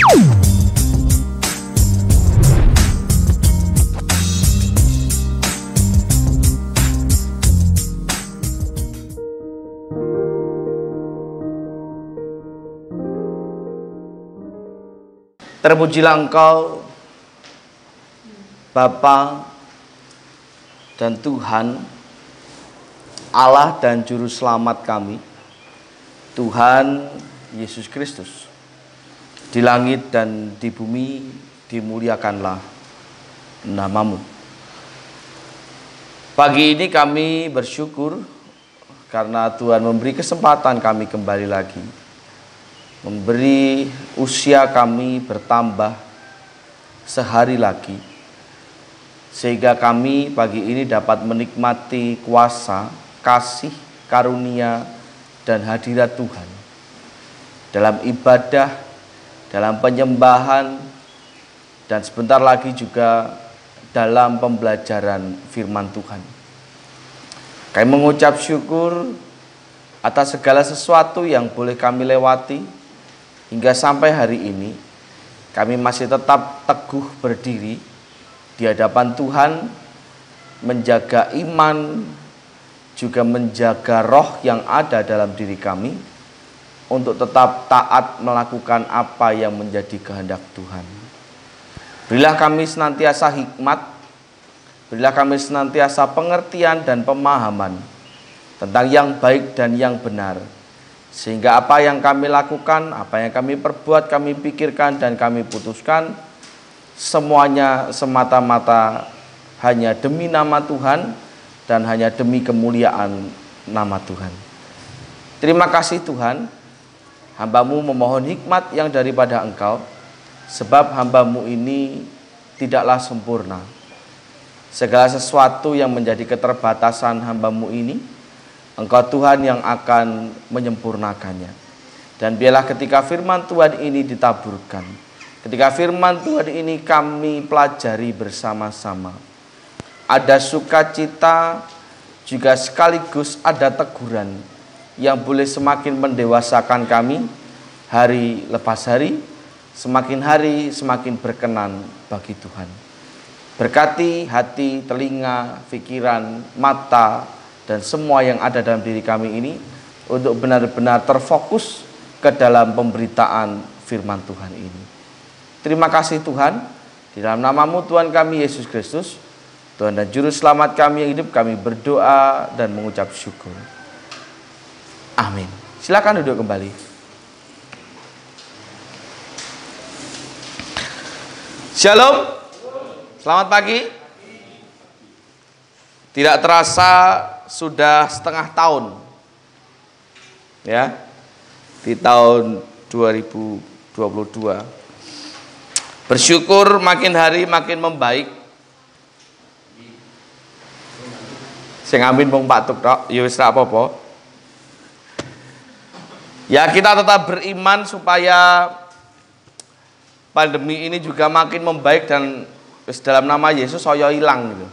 Terpujilah Engkau, Bapa dan Tuhan, Allah dan Juru Selamat kami, Tuhan Yesus Kristus. Di langit dan di bumi dimuliakanlah nama-Mu. Pagi ini kami bersyukur karena Tuhan memberi kesempatan kami kembali lagi, memberi usia kami bertambah sehari lagi, sehingga kami pagi ini dapat menikmati kuasa, kasih, karunia, dan hadirat Tuhan dalam ibadah, dalam penyembahan, dan sebentar lagi juga dalam pembelajaran firman Tuhan. Kami mengucap syukur atas segala sesuatu yang boleh kami lewati. Hingga sampai hari ini kami masih tetap teguh berdiri di hadapan Tuhan, menjaga iman, juga menjaga roh yang ada dalam diri kami untuk tetap taat melakukan apa yang menjadi kehendak Tuhan. Berilah kami senantiasa hikmat, berilah kami senantiasa pengertian dan pemahaman tentang yang baik dan yang benar, sehingga apa yang kami lakukan, apa yang kami perbuat, kami pikirkan, dan kami putuskan, semuanya semata-mata hanya demi nama Tuhan dan hanya demi kemuliaan nama Tuhan. Terima kasih Tuhan, hamba-Mu memohon hikmat yang daripada Engkau, sebab hamba-Mu ini tidaklah sempurna. Segala sesuatu yang menjadi keterbatasan hamba-Mu ini, Engkau Tuhan yang akan menyempurnakannya. Dan biarlah ketika firman Tuhan ini ditaburkan, ketika firman Tuhan ini kami pelajari bersama-sama, ada sukacita, juga sekaligus ada teguran yang boleh semakin mendewasakan kami hari lepas hari, semakin hari semakin berkenan bagi Tuhan. Berkati hati, telinga, pikiran, mata, dan semua yang ada dalam diri kami ini untuk benar-benar terfokus ke dalam pemberitaan firman Tuhan ini. Terima kasih Tuhan, di dalam nama-Mu Tuhan kami Yesus Kristus, Tuhan dan Juru Selamat kami yang hidup, kami berdoa dan mengucap syukur. Amin. Silakan duduk kembali. Shalom, selamat pagi. Tidak terasa sudah setengah tahun ya, di tahun 2022. Bersyukur makin hari makin membaik. Sing amin mung patuk tok, ya wis ra apa-apa. Ya kita tetap beriman supaya pandemi ini juga makin membaik dan wis dalam nama Yesus saya hilang gitu.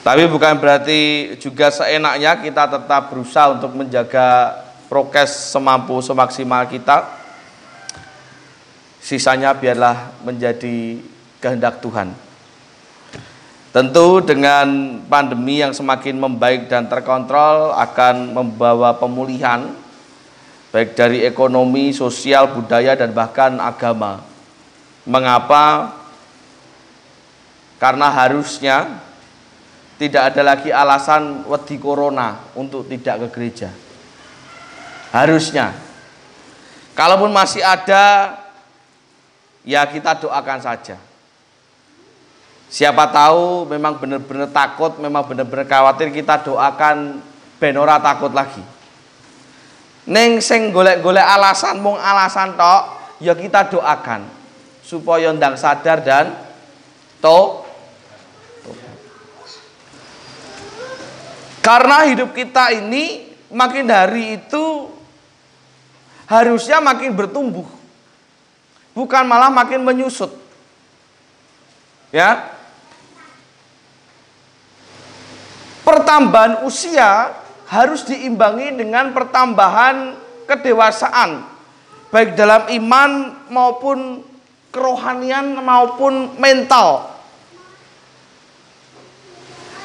Tapi bukan berarti juga seenaknya kita tetap berusaha untuk menjaga prokes semampu semaksimal kita. Sisanya biarlah menjadi kehendak Tuhan. Tentu dengan pandemi yang semakin membaik dan terkontrol akan membawa pemulihan baik dari ekonomi, sosial, budaya, dan bahkan agama. Mengapa? Karena harusnya tidak ada lagi alasan wedi corona untuk tidak ke gereja. Harusnya. Kalaupun masih ada, ya kita doakan saja. Siapa tahu memang benar-benar takut, memang benar-benar khawatir, kita doakan ben ora takut lagi. Neng sing golek-golek alasan, mung alasan tok, ya kita doakan supaya ndang sadar dan karena hidup kita ini makin hari itu harusnya makin bertumbuh, bukan malah makin menyusut. Ya, pertambahan usia harus diimbangi dengan pertambahan kedewasaan baik dalam iman maupun kerohanian maupun mental.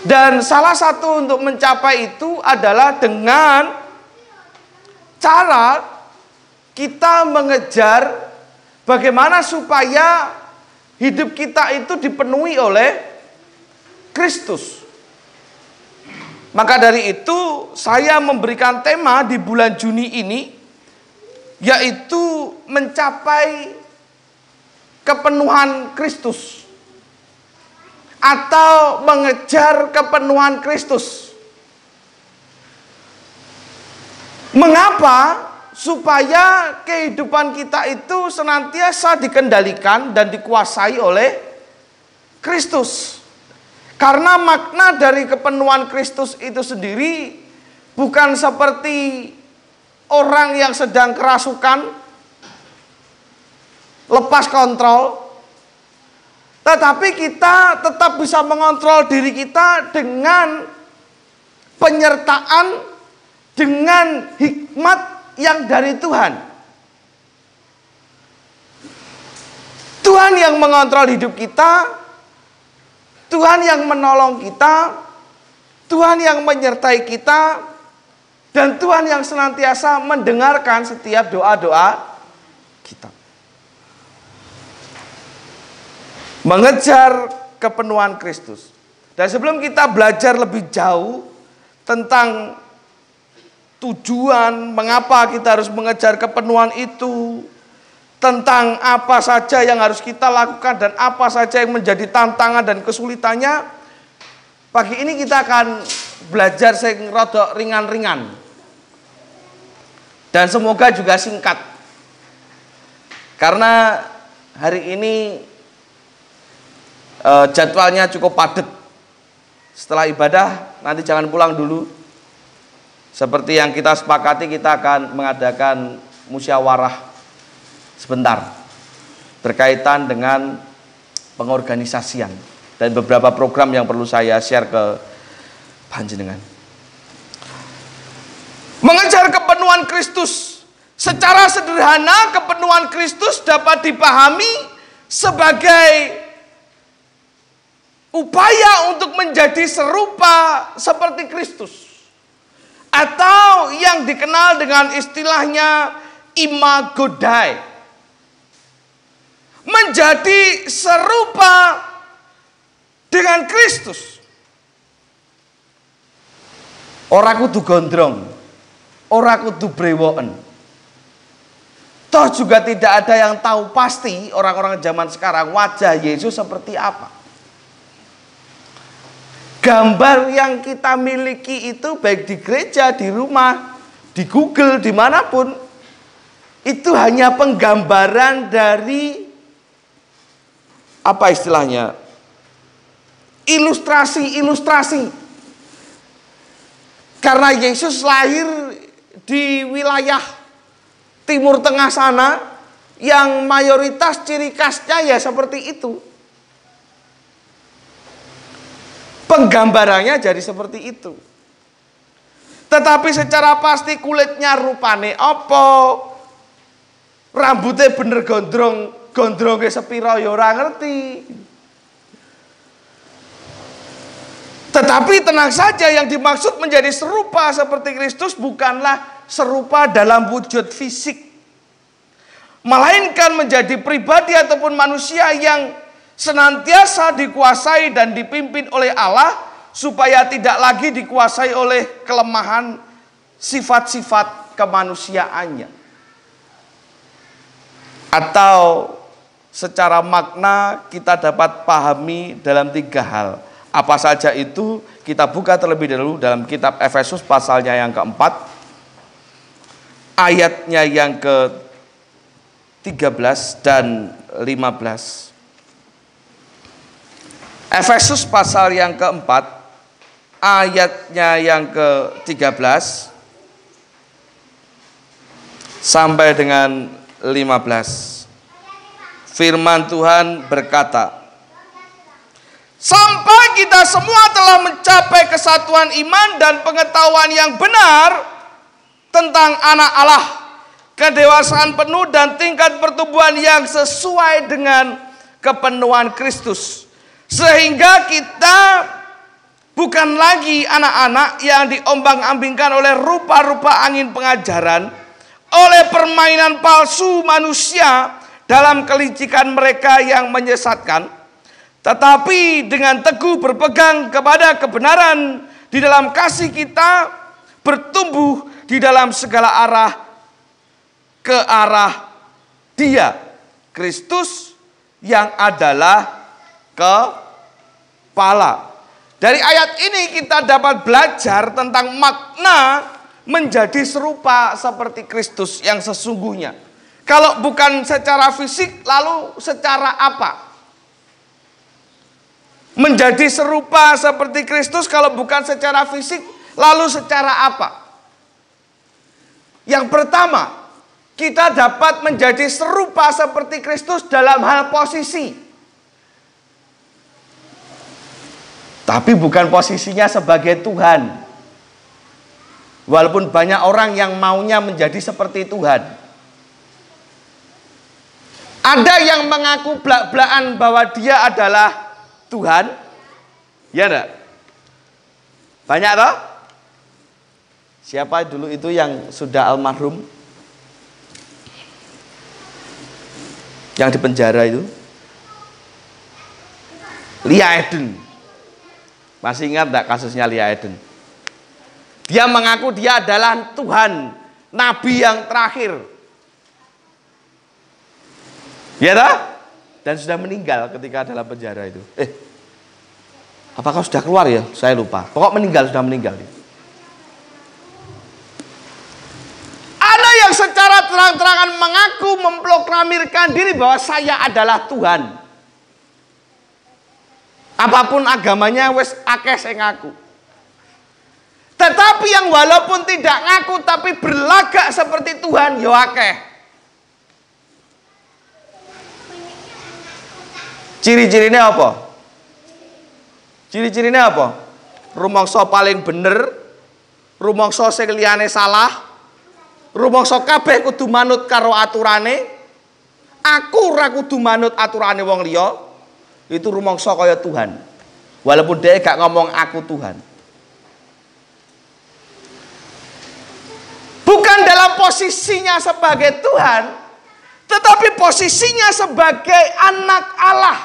Dan salah satu untuk mencapai itu adalah dengan cara kita mengejar bagaimana supaya hidup kita itu dipenuhi oleh Kristus. Maka dari itu saya memberikan tema di bulan Juni ini, yaitu mencapai kepenuhan Kristus atau mengejar kepenuhan Kristus. Mengapa? Supaya kehidupan kita itu senantiasa dikendalikan dan dikuasai oleh Kristus. Karena makna dari kepenuhan Kristus itu sendiri bukan seperti orang yang sedang kerasukan, lepas kontrol, tetapi kita tetap bisa mengontrol diri kita dengan penyertaan, dengan hikmat yang dari Tuhan. Tuhan yang mengontrol hidup kita, Tuhan yang menolong kita, Tuhan yang menyertai kita, dan Tuhan yang senantiasa mendengarkan setiap doa-doa kita. Mengejar kepenuhan Kristus. Dan sebelum kita belajar lebih jauh tentang tujuan, mengapa kita harus mengejar kepenuhan itu, tentang apa saja yang harus kita lakukan dan apa saja yang menjadi tantangan dan kesulitannya, pagi ini kita akan belajar sing rada ringan-ringan. Dan semoga juga singkat. Karena hari ini jadwalnya cukup padat. Setelah ibadah nanti jangan pulang dulu. Seperti yang kita sepakati, kita akan mengadakan musyawarah sebentar berkaitan dengan pengorganisasian dan beberapa program yang perlu saya share ke panjenengan. Mengejar kepenuhan Kristus. Secara sederhana, kepenuhan Kristus dapat dipahami sebagai upaya untuk menjadi serupa seperti Kristus. Atau yang dikenal dengan istilahnya imago Dei. Menjadi serupa dengan Kristus. Ora kudu gondrong, ora kudu brewoken. Toh juga tidak ada yang tahu pasti orang-orang zaman sekarang wajah Yesus seperti apa. Gambar yang kita miliki itu baik di gereja, di rumah, di Google, dimanapun, itu hanya penggambaran dari apa istilahnya, ilustrasi. Karena Yesus lahir di wilayah Timur Tengah sana, yang mayoritas ciri khasnya ya seperti itu. Penggambarannya jadi seperti itu. Tetapi secara pasti kulitnya rupane apa, rambutnya bener gondrongnya sepiro ya ora ngerti. Tetapi tenang saja, yang dimaksud menjadi serupa seperti Kristus bukanlah serupa dalam wujud fisik, melainkan menjadi pribadi ataupun manusia yang senantiasa dikuasai dan dipimpin oleh Allah, supaya tidak lagi dikuasai oleh kelemahan sifat-sifat kemanusiaannya. Atau secara makna kita dapat pahami dalam 3 hal. Apa saja itu? Kita buka terlebih dahulu dalam kitab Efesus pasalnya yang keempat, ayatnya yang ke-13 dan 15. Efesus pasal yang keempat, ayatnya yang ke-13 sampai dengan 15. Firman Tuhan berkata, sampai kita semua telah mencapai kesatuan iman dan pengetahuan yang benar tentang anak Allah kedewasaan penuh dan tingkat pertumbuhan yang sesuai dengan kepenuhan Kristus. Sehingga kita bukan lagi anak-anak yang diombang-ambingkan oleh rupa-rupa angin pengajaran, oleh permainan palsu manusia dalam kelicikan mereka yang menyesatkan, tetapi dengan teguh berpegang kepada kebenaran di dalam kasih kita, bertumbuh di dalam segala arah ke arah Dia, Kristus yang adalah kepala. Dari ayat ini kita dapat belajar tentang makna menjadi serupa seperti Kristus yang sesungguhnya. Kalau bukan secara fisik, lalu secara apa? Menjadi serupa seperti Kristus kalau bukan secara fisik, lalu secara apa? Yang pertama, kita dapat menjadi serupa seperti Kristus dalam hal posisi. Tapi bukan posisinya sebagai Tuhan. Walaupun banyak orang yang maunya menjadi seperti Tuhan. Ada yang mengaku belak-belakan bahwa dia adalah Tuhan. Ya enggak? Banyak toh? Siapa dulu itu yang sudah almarhum? Yang di penjara itu? Lia Eden. Masih ingat enggak kasusnya Lia Eden? Dia mengaku dia adalah Tuhan, Nabi yang terakhir. Ya toh? Dan sudah meninggal ketika dalam penjara itu. Apakah sudah keluar ya? Saya lupa. Pokok meninggal, sudah meninggal. Ada yang secara terang-terangan mengaku memproklamirkan diri bahwa saya adalah Tuhan. Apapun agamanya wes akeh sing ngaku. Tetapi yang walaupun tidak ngaku tapi berlagak seperti Tuhan yo akeh. Ciri-cirinya apa? Ciri-cirinya apa? Rumangsa paling bener, rumangsa sing liyane salah, rumangsa kabeh kudu manut karo aturane, aku ora kudu manut aturane wong liya. Itu rumangsa kaya Tuhan. Walaupun dia gak ngomong aku Tuhan. Bukan dalam posisinya sebagai Tuhan, tetapi posisinya sebagai anak Allah.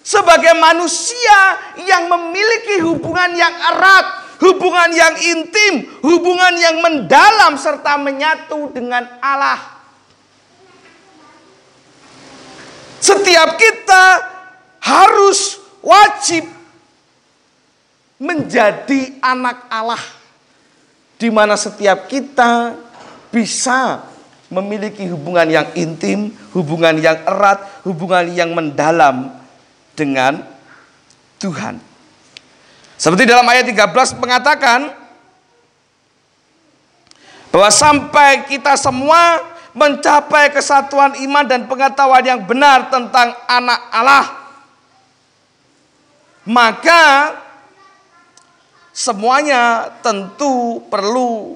Sebagai manusia yang memiliki hubungan yang erat, hubungan yang intim, hubungan yang mendalam serta menyatu dengan Allah. Setiap kita harus wajib menjadi anak Allah, di mana setiap kita bisa memiliki hubungan yang intim, hubungan yang erat, hubungan yang mendalam dengan Tuhan. Seperti dalam ayat 13 mengatakan bahwa sampai kita semua mencapai kesatuan iman dan pengetahuan yang benar tentang anak Allah, maka semuanya tentu perlu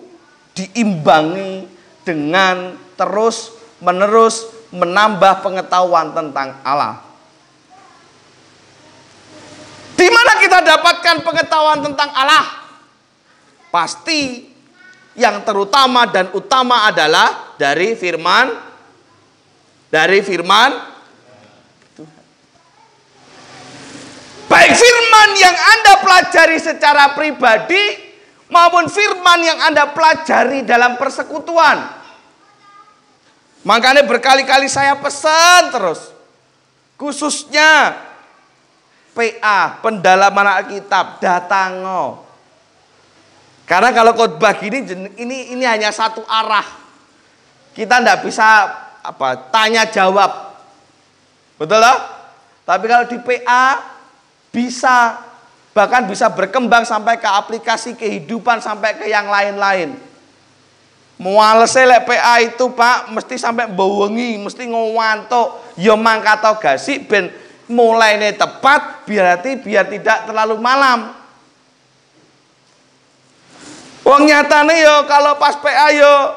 diimbangi dengan terus-menerus menambah pengetahuan tentang Allah. Di mana kita dapatkan pengetahuan tentang Allah? Pasti yang terutama dan utama adalah dari firman Tuhan. Baik firman yang Anda pelajari secara pribadi maupun firman yang Anda pelajari dalam persekutuan. Makanya berkali-kali saya pesan terus, khususnya PA, pendalaman Alkitab, datango. Karena kalau khotbah gini ini hanya satu arah. Kita tidak bisa tanya jawab. Betul loh? Tapi kalau di PA bisa, bahkan bisa berkembang sampai ke aplikasi kehidupan, sampai ke yang lain-lain. Mualese lek PA itu Pak mesti sampai bawengi, mesti ngantuk, ya mangkato gasik ben mulaine tepat biar tidak terlalu malam. Wong nyatane yo kalau pas PA yo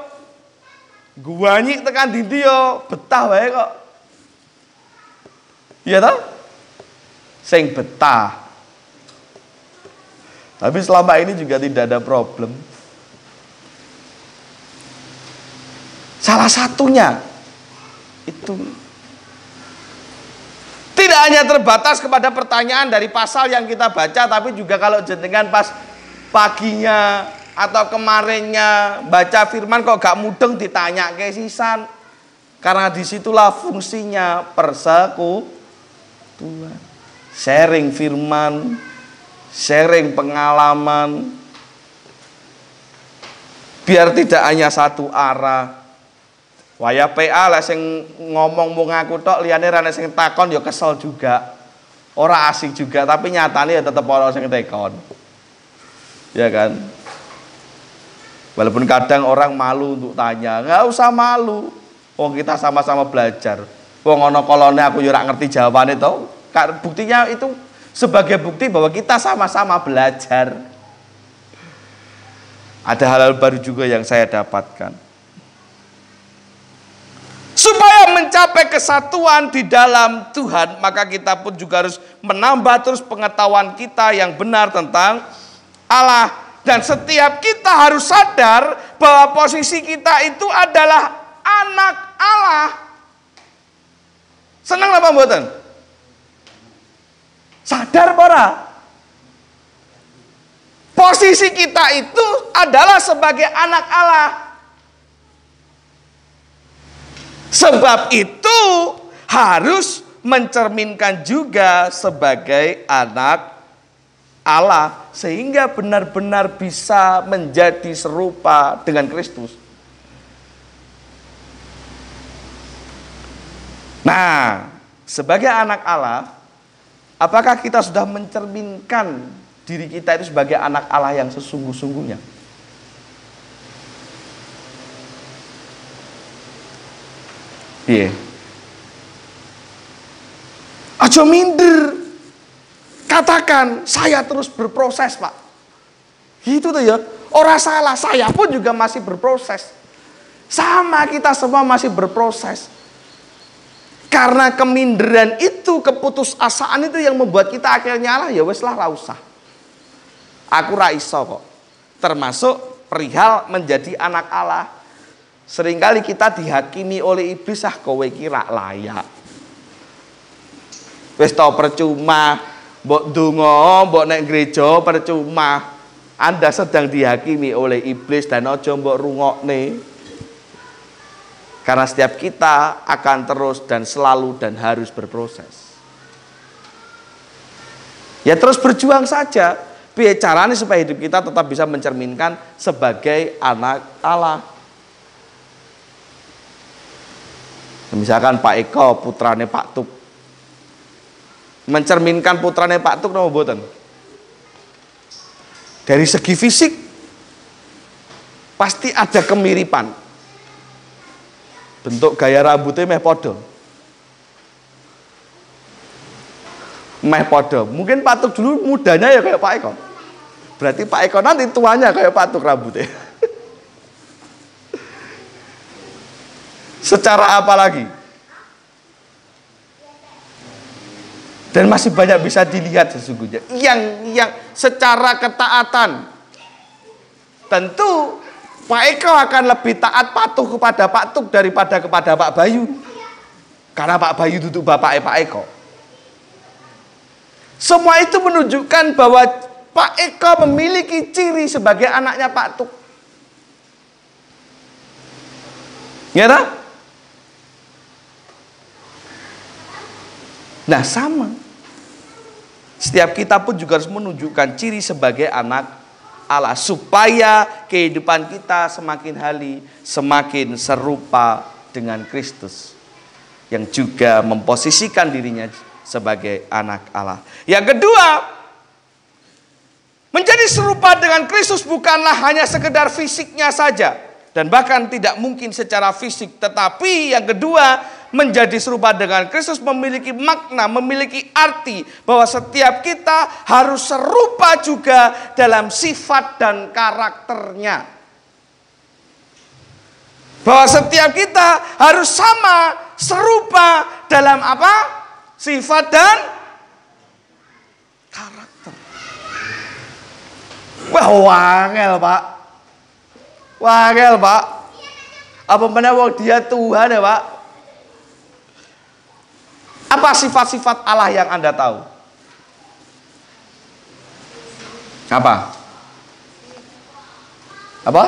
Guanyik tekan dindi yo betah wae kok. Iya toh? Sing betah. Tapi selama ini juga tidak ada problem. Salah satunya itu tidak hanya terbatas kepada pertanyaan dari pasal yang kita baca, tapi juga kalau jenengan pas paginya atau kemarinnya baca firman kok gak mudeng ditanya ke sisan. Karena disitulah fungsinya persekutuan. Sharing firman, sharing pengalaman. Biar tidak hanya satu arah. Waya PA lah sing ngomong mau ngaku tok liyane ra sing takon ya kesel juga. Ora asik juga, tapi nyatane ya tetep ana sing takon. Ya kan? Walaupun kadang orang malu untuk tanya, nggak usah malu. Wong kita sama-sama belajar. Wong ana kolone aku yo ora ngerti jawabane to. Buktinya itu sebagai bukti bahwa kita sama-sama belajar. Ada hal-hal baru juga yang saya dapatkan. Supaya mencapai kesatuan di dalam Tuhan, maka kita pun juga harus menambah terus pengetahuan kita yang benar tentang Allah. Dan setiap kita harus sadar bahwa posisi kita itu adalah anak Allah. Senang apa mboten? Sadar ora? Posisi kita itu adalah sebagai anak Allah. Sebab itu harus mencerminkan juga sebagai anak Allah. Sehingga benar-benar bisa menjadi serupa dengan Kristus. Nah, sebagai anak Allah, apakah kita sudah mencerminkan diri kita itu sebagai anak Allah yang sesungguh-sungguhnya? Iya. Aja minder. Katakan, saya terus berproses, Pak. Gitu tuh ya. Ora salah, saya pun juga masih berproses. Sama kita semua masih berproses. Karena keminderan itu, keputusasaan itu yang membuat kita akhirnya lah ya wes lah usah. Aku ra iso kok. Termasuk perihal menjadi anak Allah. Seringkali kita dihakimi oleh iblis, kowe kira layak. Wis tau percuma, mbok donga, mbok nek gereja percuma. Anda sedang dihakimi oleh iblis dan aja mbok rungokne. Karena setiap kita akan terus dan selalu dan harus berproses. Ya terus berjuang saja. Piye carane supaya hidup kita tetap bisa mencerminkan sebagai anak Allah. Misalkan Pak Eko putrane Pak Tuk. Mencerminkan putrane Pak Tuk napa mboten? Dari segi fisik pasti ada kemiripan. Bentuk gaya rambutnya meh podo. Meh podo. Mungkin Pak Tuk dulu mudanya ya kayak Pak Eko. Berarti Pak Eko nanti tuanya kayak Pak Tuk rambutnya. Secara apa lagi? Dan masih banyak bisa dilihat sesungguhnya. Yang secara ketaatan. Tentu Pak Eko akan lebih taat patuh kepada Pak Tuk daripada kepada Pak Bayu. Karena Pak Bayu duduk bapaknya Pak Eko. Semua itu menunjukkan bahwa Pak Eko memiliki ciri sebagai anaknya Pak Tuk. Ya tak? Nah sama. Setiap kita pun juga harus menunjukkan ciri sebagai anak Allah. Supaya kehidupan kita semakin hari semakin serupa dengan Kristus. Yang juga memposisikan dirinya sebagai anak Allah. Yang kedua, menjadi serupa dengan Kristus bukanlah hanya sekedar fisiknya saja. Dan bahkan tidak mungkin secara fisik. Tetapi yang kedua, menjadi serupa dengan Kristus memiliki makna, memiliki arti bahwa setiap kita harus serupa juga dalam sifat dan karakternya. Bahwa setiap kita harus sama, serupa dalam apa? Sifat dan karakter. Wah, wangel Pak. Wangel Pak. Apa menawar dia Tuhan ya Pak? Apa sifat-sifat Allah yang Anda tahu? Apa? Apa?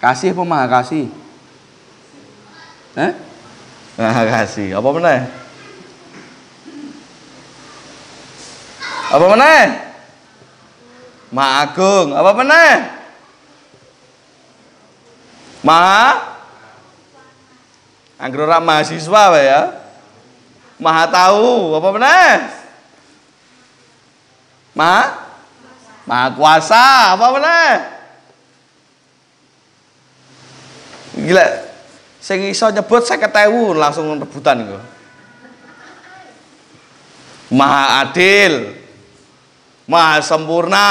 Kasih apa maha kasih? Maha kasih. Apa meneh? Apa meneh? Maha agung. Apa meneh? Maha Anggur ora mahasiswa wae ya. Maha tahu. Apa meneh? Maha kuasa. Apa meneh? Gila, sing iso nyebut 50.000 langsung rebutan iku. Maha adil, maha sempurna,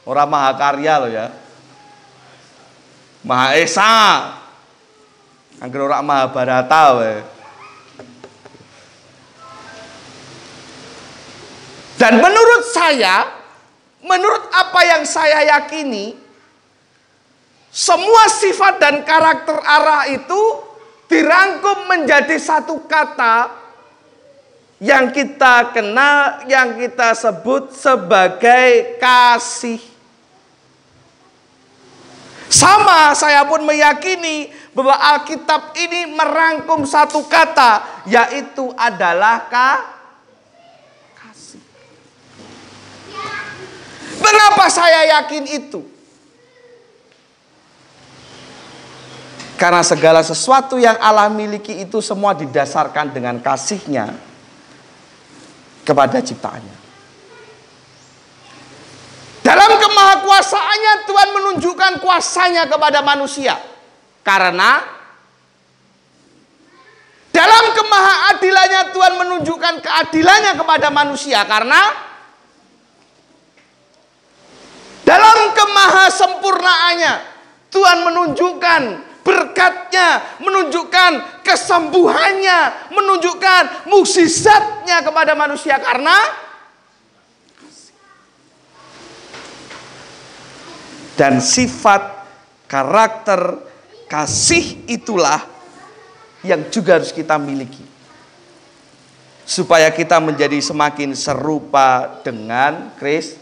ora maha karya loh ya. Maha esa, angger ora maha barata wae. Dan menurut saya, menurut apa yang saya yakini, semua sifat dan karakter Allah itu dirangkum menjadi satu kata yang kita kenal, yang kita sebut sebagai kasih. Sama, saya pun meyakini bahwa Alkitab ini merangkum satu kata, yaitu adalah kasih. Mengapa saya yakin itu? Karena segala sesuatu yang Allah miliki itu semua didasarkan dengan kasih-Nya kepada ciptaannya. Dalam kemahakuasaannya Tuhan menunjukkan kuasanya kepada manusia. Karena dalam kemahaadilannya Tuhan menunjukkan keadilannya kepada manusia. Karena dalam kemahasempurnaannya Tuhan menunjukkan berkatnya, menunjukkan kesembuhannya, menunjukkan mukjizatnya kepada manusia karena dan sifat karakter kasih itulah yang juga harus kita miliki supaya kita menjadi semakin serupa dengan Kristus.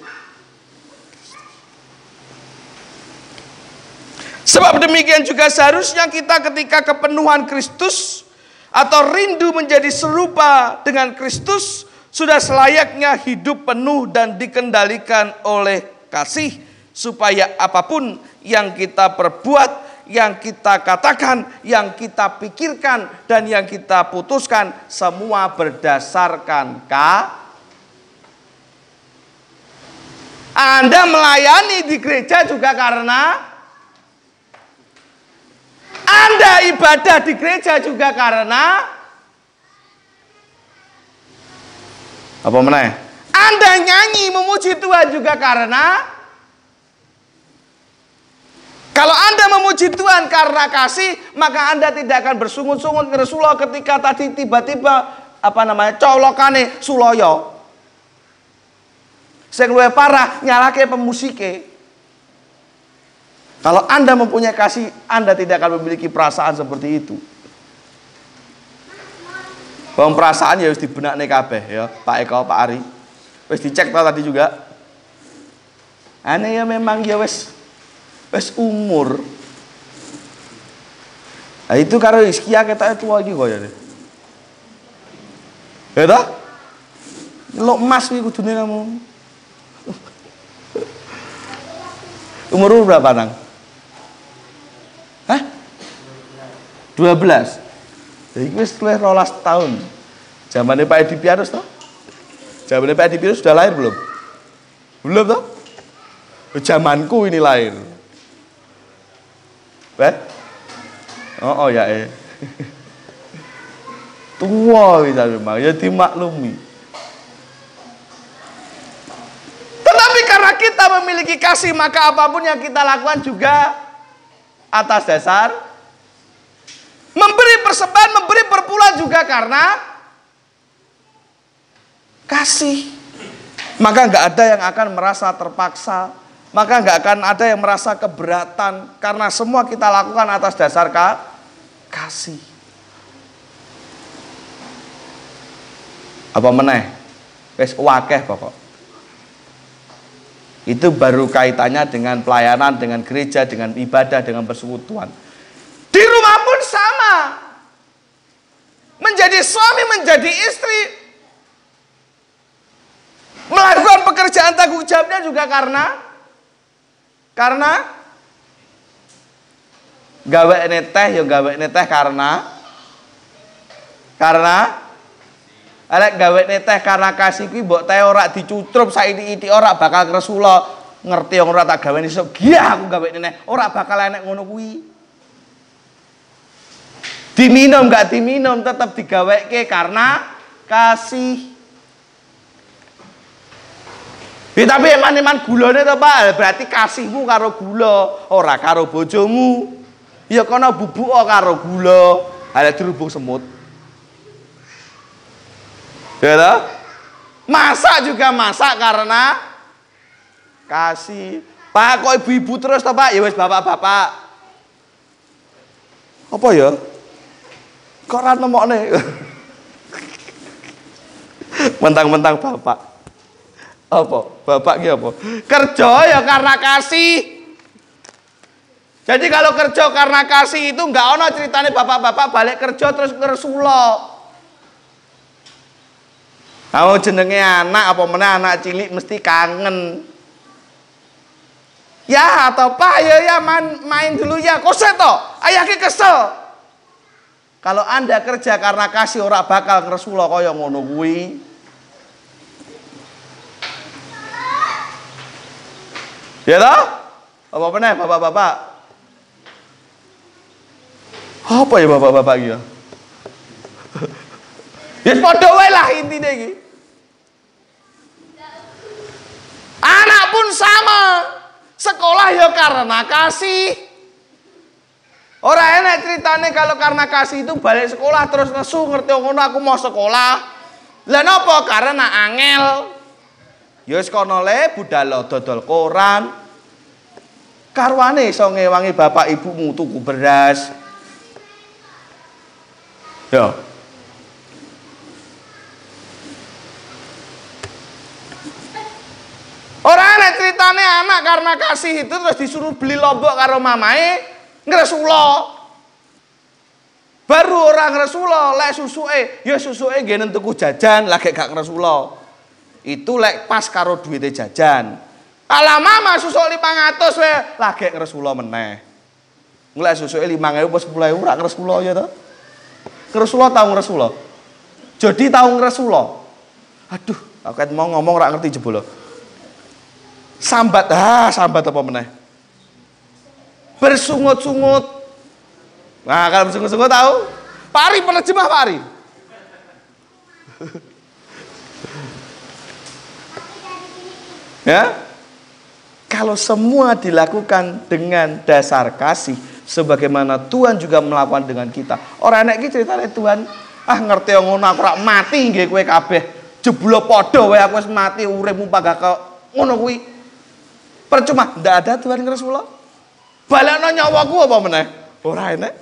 Sebab demikian juga seharusnya kita ketika kepenuhan Kristus atau rindu menjadi serupa dengan Kristus sudah selayaknya hidup penuh dan dikendalikan oleh kasih supaya apapun yang kita perbuat, yang kita katakan, yang kita pikirkan dan yang kita putuskan semua berdasarkan Anda melayani di gereja juga karena Anda ibadah di gereja juga karena apa meneh? Anda nyanyi memuji Tuhan juga karena kalau Anda memuji Tuhan karena kasih, maka Anda tidak akan bersungut-sungut ngeresulo ketika tadi tiba-tiba colokane suloyo. Sing luwih parah nyalake pemusike. Kalau Anda mempunyai kasih, Anda tidak akan memiliki perasaan seperti itu. Bang perasaan ya harus dibenakne kabeh ya, Pak Eko, Pak Ari. Wis dicek tadi juga. Ane ya memang ya wis umur. Nah itu karo iskia kita tua iki koyo. Ya toh? Lo emas kuwi kudune kamu. Umur berapa, Nang? 12. Jadi wis 12 tahun. Zamannya Pak Edi Pianus toh? Zamannya Pak Edi Pianus sudah lahir belum? Belum toh? Zamanku ini lahir. Oh ya tua kita memang ya dimaklumi. Tetapi karena kita memiliki kasih maka apapun yang kita lakukan juga atas dasar memberi persembahan, memberi perpuluhan juga karena kasih. Maka nggak ada yang akan merasa terpaksa, maka nggak akan ada yang merasa keberatan, karena semua kita lakukan atas dasar kasih. Apa meneh? Wis wakeh pokok. Itu baru kaitannya dengan pelayanan, dengan gereja, dengan ibadah, dengan persekutuan. Di rumah pun sama. Menjadi suami, menjadi istri, melakukan pekerjaan tanggung jawabnya juga karena gawe teh ya gawe teh karena Alek gawe teh karena kasih kuwi mbok teh ora dicucrup saiki-iki ora bakal kresula. Ngerti yang ora tak gaweni sok giah aku gawe teh ora bakal enek ngono kuwi. Diminum gak diminum tetap digaweke karena kasih. Tapi eman-eman gulane to Pak, berarti kasihmu karo gula, ora karo bojomu. Ya kono bubuk karo gula, ada dirubung semut. Ya toh? Masak juga masak karena kasih. Pak kok ibu-ibu terus toh Pak? Ya wis bapak-bapak. Apa ya? Kok ora nemokne? Mentang-mentang bapak. Apa? Bapak ki apa? Kerja ya karena kasih. Jadi kalau kerja karena kasih itu enggak ono ceritane bapak-bapak balik kerja terus ngersula. Kalau jenenge anak apa meneh anak cilik mesti kangen. Ya atau Pak ya main dulu ya. Koset toh, ayah ki kesel. Kalau Anda kerja karena kasih ora bakal ngresula kaya ngono kuwi. Ya toh? Apa meneh bapak-bapak? Apa ya bapak-bapak iki ya? Ya padha wae lah intine iki. Anak pun sama. Sekolah ya karena kasih. Ora enak ceritane kalau karena kasih itu balik sekolah terus nesu ngerti ngono aku mau sekolah. Lah napa? Karena angel. Ya wis kono le budal dodol koran. Karwane iso ngewangi bapak ibumu tuku beras. Ya. Orang enak ceritane anak karena kasih itu terus disuruh beli lombok karo mamae ngresula. Baru orang ngresula lek susuke, ya susuke nggih tuku jajan lagi gak ngresula. Itu lek pas karo duwite jajan. Ala mama susuk 500 wae lagi ngresula meneh. Lek susuke 5.000 pas 10.000 ora ngresula ya to. Ngresula tau ngresula. Jadi tau ngresula. Aduh, aku mau ngomong ora ngerti jebul. Sambat, sambat apa meneh? Bersungut-sungut. Nah, kalau bersungut-sungut tahu? Pari penerjemah Pari. Ya? Kalau semua dilakukan dengan dasar kasih, sebagaimana Tuhan juga melakukan dengan kita. Orang enek iki ceritane Tuhan, ngerti ngono aku ora mati nggih kowe kabeh. Jebul padha wae aku wis mati uripmu panggah ngono kuwi. Percuma, ndak ada Tuhan ngresula. Balekno nyawaku apa meneh? Ora enek.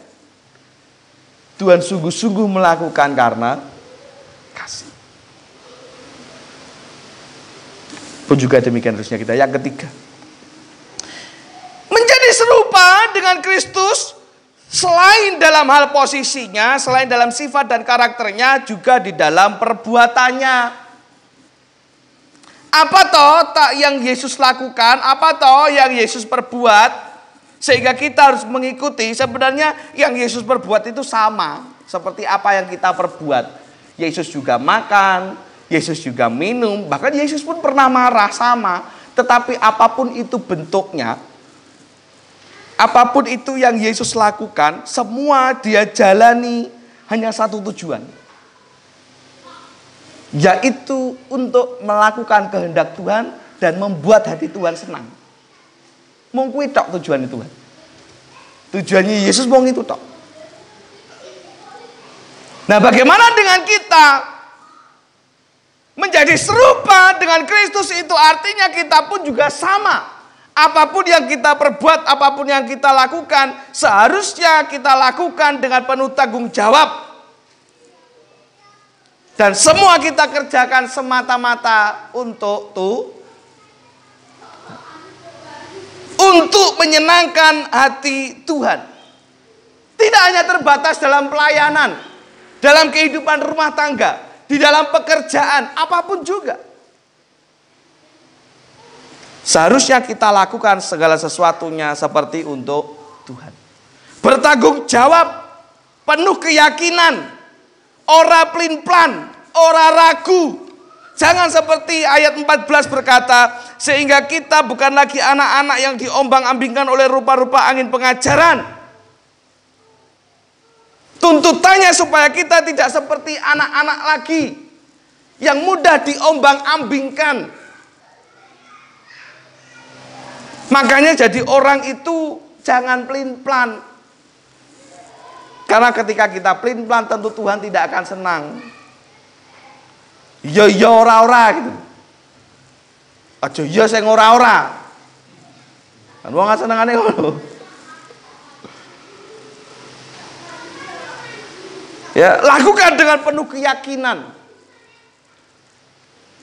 Tuhan sungguh-sungguh melakukan karena kasih. Pun juga demikian terusnya kita. Yang ketiga, menjadi serupa dengan Kristus selain dalam hal posisinya, selain dalam sifat dan karakternya, juga di dalam perbuatannya. Apa toh yang Yesus lakukan? Apa toh yang Yesus perbuat? Sehingga kita harus mengikuti. Sebenarnya yang Yesus perbuat itu sama seperti apa yang kita perbuat. Yesus juga makan, Yesus juga minum, bahkan Yesus pun pernah marah sama. Tetapi apapun itu bentuknya, apapun itu yang Yesus lakukan, semua dia jalani hanya satu tujuan. Yaitu untuk melakukan kehendak Tuhan dan membuat hati Tuhan senang. Mung kuwi tok tujuan Tuhan. Tujuannya Yesus mau itu toh. Nah, bagaimana dengan kita menjadi serupa dengan Kristus? Itu artinya kita pun juga sama. Apapun yang kita perbuat, apapun yang kita lakukan, seharusnya kita lakukan dengan penuh tanggung jawab. Dan semua kita kerjakan semata-mata untuk menyenangkan hati Tuhan. Tidak hanya terbatas dalam pelayanan, dalam kehidupan rumah tangga, di dalam pekerjaan, apapun juga. Seharusnya kita lakukan segala sesuatunya seperti untuk Tuhan. Bertanggung jawab, penuh keyakinan, ora plin-plan, ora ragu. Jangan seperti ayat 14 berkata, sehingga kita bukan lagi anak-anak yang diombang-ambingkan oleh rupa-rupa angin pengajaran. Tuntutannya supaya kita tidak seperti anak-anak lagi yang mudah diombang-ambingkan. Makanya jadi orang itu jangan pelin-pelan. Karena ketika kita pelin-pelan tentu Tuhan tidak akan senang. Ya ora-ora gitu. Aja ya sing ora-ora. Kan wong senengane ngono. Ya, lakukan dengan penuh keyakinan.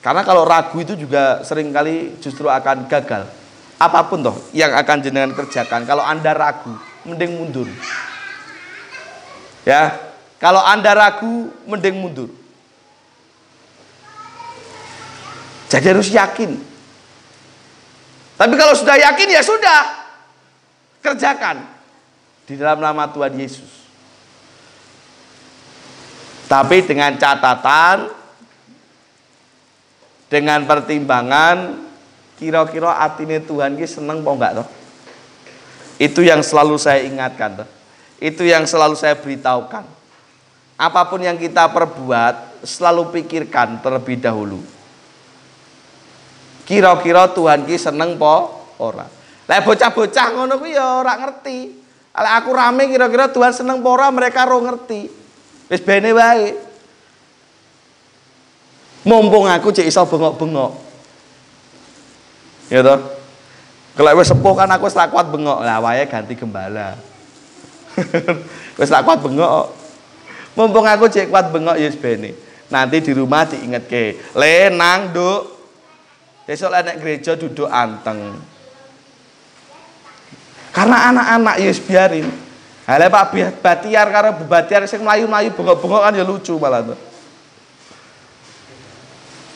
Karena kalau ragu itu juga seringkali justru akan gagal. Apapun toh yang akan jenengan kerjakan, kalau Anda ragu, mending mundur. Ya, kalau Anda ragu, mending mundur. Jadi harus yakin. Tapi kalau sudah yakin ya sudah, kerjakan di dalam nama Tuhan Yesus. Tapi dengan catatan, dengan pertimbangan, kira-kira atine Tuhan ki seneng apa enggak toh? Itu yang selalu saya ingatkan toh. Itu yang selalu saya beritahukan. Apapun yang kita perbuat, selalu pikirkan terlebih dahulu. Kira-kira Tuhan ki seneng apa ora? Lah bocah-bocah ngono kuwi ya ora ngerti. Lek aku rame kira-kira Tuhan seneng apa ora, mereka ora ngerti. Wis bene wae. Mumpung aku cek iso bengok-bengok. Ya toh? Kalau wis sepuh kan aku wis ra kuat bengok. Lah wae ganti gembala. Wis ra kuat bengok. Mumpung aku cek kuat bengok ya wis bene. Nanti di rumah diingetke, "Le nang, Nduk. Besok nek gereja duduk anteng." Karena anak-anak ya wis biarin. Hale Pak Batiar karo Bu Batiar sing mlayu-mlayu bengok-bengok kan ya lucu malah tuh.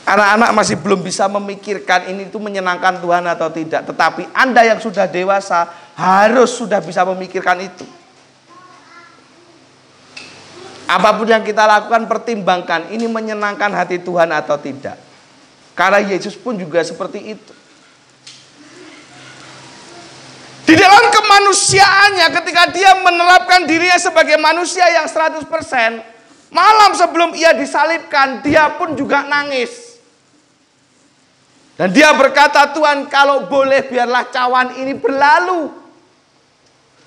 Anak-anak masih belum bisa memikirkan ini itu menyenangkan Tuhan atau tidak. Tetapi Anda yang sudah dewasa harus sudah bisa memikirkan itu. Apapun yang kita lakukan pertimbangkan ini menyenangkan hati Tuhan atau tidak. Karena Yesus pun juga seperti itu. Di dalam kemanusiaannya ketika dia menerapkan dirinya sebagai manusia yang 100%, malam sebelum ia disalibkan dia pun juga nangis. Dan dia berkata, "Tuhan, kalau boleh biarlah cawan ini berlalu."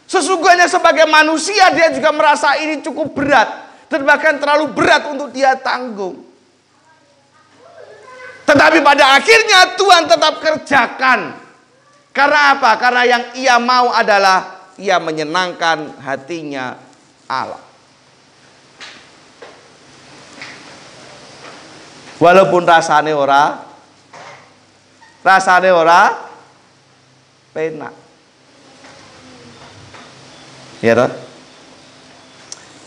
Sesungguhnya sebagai manusia dia juga merasa ini cukup berat dan bahkan terlalu berat untuk dia tanggung. Tetapi pada akhirnya Tuhan tetap kerjakan. Karena apa? Karena yang ia mau adalah ia menyenangkan hatinya Allah. Walaupun rasane ora penak. Ya toh?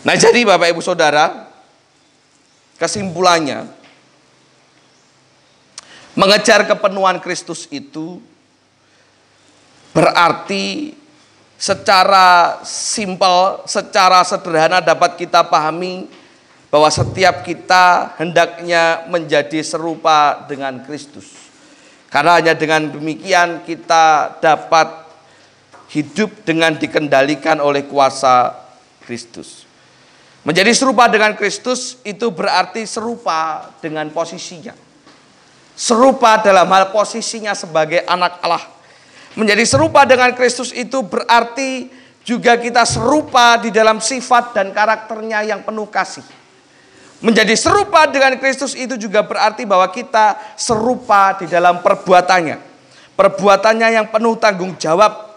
Nah, jadi Bapak Ibu Saudara, kesimpulannya mengejar kepenuhan Kristus itu berarti secara simpel, secara sederhana dapat kita pahami bahwa setiap kita hendaknya menjadi serupa dengan Kristus. Karena hanya dengan demikian kita dapat hidup dengan dikendalikan oleh kuasa Kristus. Menjadi serupa dengan Kristus itu berarti serupa dengan posisinya. Serupa dalam hal posisinya sebagai anak Allah. Menjadi serupa dengan Kristus itu berarti juga kita serupa di dalam sifat dan karakternya yang penuh kasih. Menjadi serupa dengan Kristus itu juga berarti bahwa kita serupa di dalam perbuatannya. Perbuatannya yang penuh tanggung jawab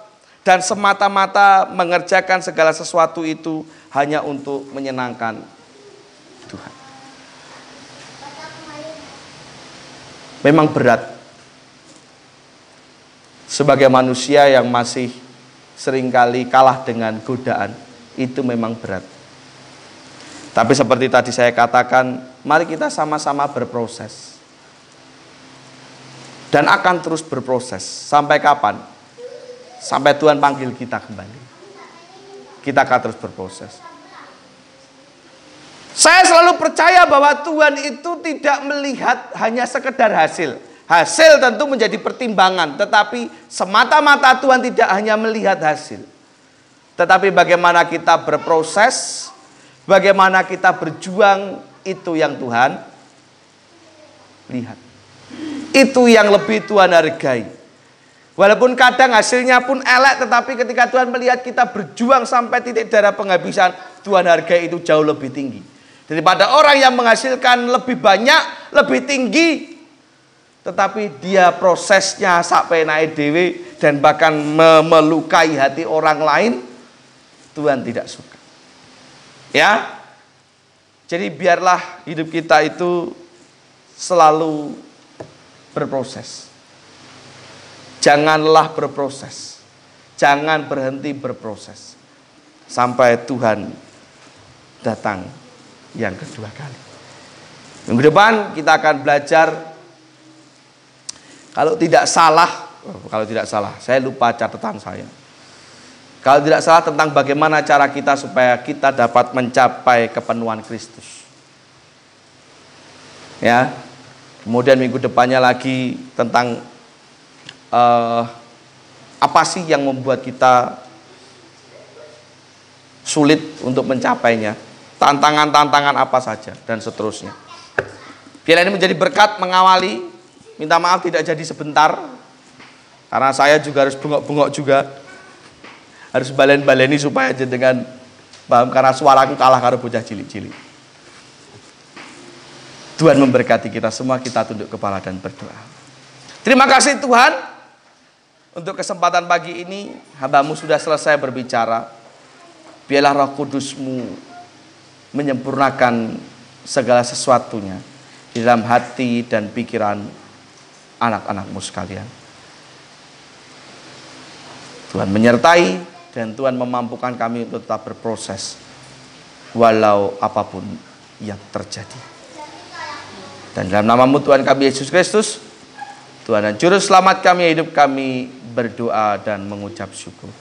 dan semata-mata mengerjakan segala sesuatu itu hanya untuk menyenangkan Tuhan. Memang berat sebagai manusia yang masih seringkali kalah dengan godaan, itu memang berat. Tapi seperti tadi saya katakan, mari kita sama-sama berproses. Dan akan terus berproses. Sampai kapan? Sampai Tuhan panggil kita kembali. Kita akan terus berproses. Saya selalu percaya bahwa Tuhan itu tidak melihat hanya sekedar hasil. Hasil tentu menjadi pertimbangan, tetapi semata-mata Tuhan tidak hanya melihat hasil. Tetapi bagaimana kita berproses, bagaimana kita berjuang, itu yang Tuhan lihat. Itu yang lebih Tuhan hargai. Walaupun kadang hasilnya pun elek, tetapi ketika Tuhan melihat kita berjuang sampai titik darah penghabisan, Tuhan hargai itu jauh lebih tinggi daripada orang yang menghasilkan lebih banyak, lebih tinggi, tetapi dia prosesnya sampai naik dewe dan bahkan melukai hati orang lain. Tuhan tidak suka. Ya, jadi biarlah hidup kita itu selalu berproses. Janganlah berproses. Jangan berhenti berproses sampai Tuhan datang yang kedua kali. Minggu depan kita akan belajar, kalau tidak salah, saya lupa catatan saya. Kalau tidak salah tentang bagaimana cara kita supaya kita dapat mencapai kepenuhan Kristus. Ya. Kemudian minggu depannya lagi tentang apa sih yang membuat kita sulit untuk mencapainya. Tantangan-tantangan apa saja dan seterusnya. Biar ini menjadi berkat mengawali. Minta maaf tidak jadi sebentar, karena saya juga harus bengok-bengok juga, harus balen-baleni supaya jenengan paham, karena suaraku kalah karo bocah cilik-cilik. Tuhan memberkati kita semua. Kita tunduk kepala dan berdoa. Terima kasih Tuhan untuk kesempatan pagi ini. Hamba-Mu sudah selesai berbicara. Biarlah Roh Kudus-Mu menyempurnakan segala sesuatunya di dalam hati dan pikiran anak-anak-Mu sekalian. Tuhan menyertai dan Tuhan memampukan kami untuk tetap berproses walau apapun yang terjadi. Dan dalam nama-Mu Tuhan kami Yesus Kristus, Tuhan dan Juru Selamat kami, hidup kami, berdoa dan mengucap syukur.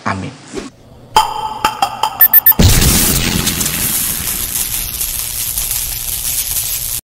Amin.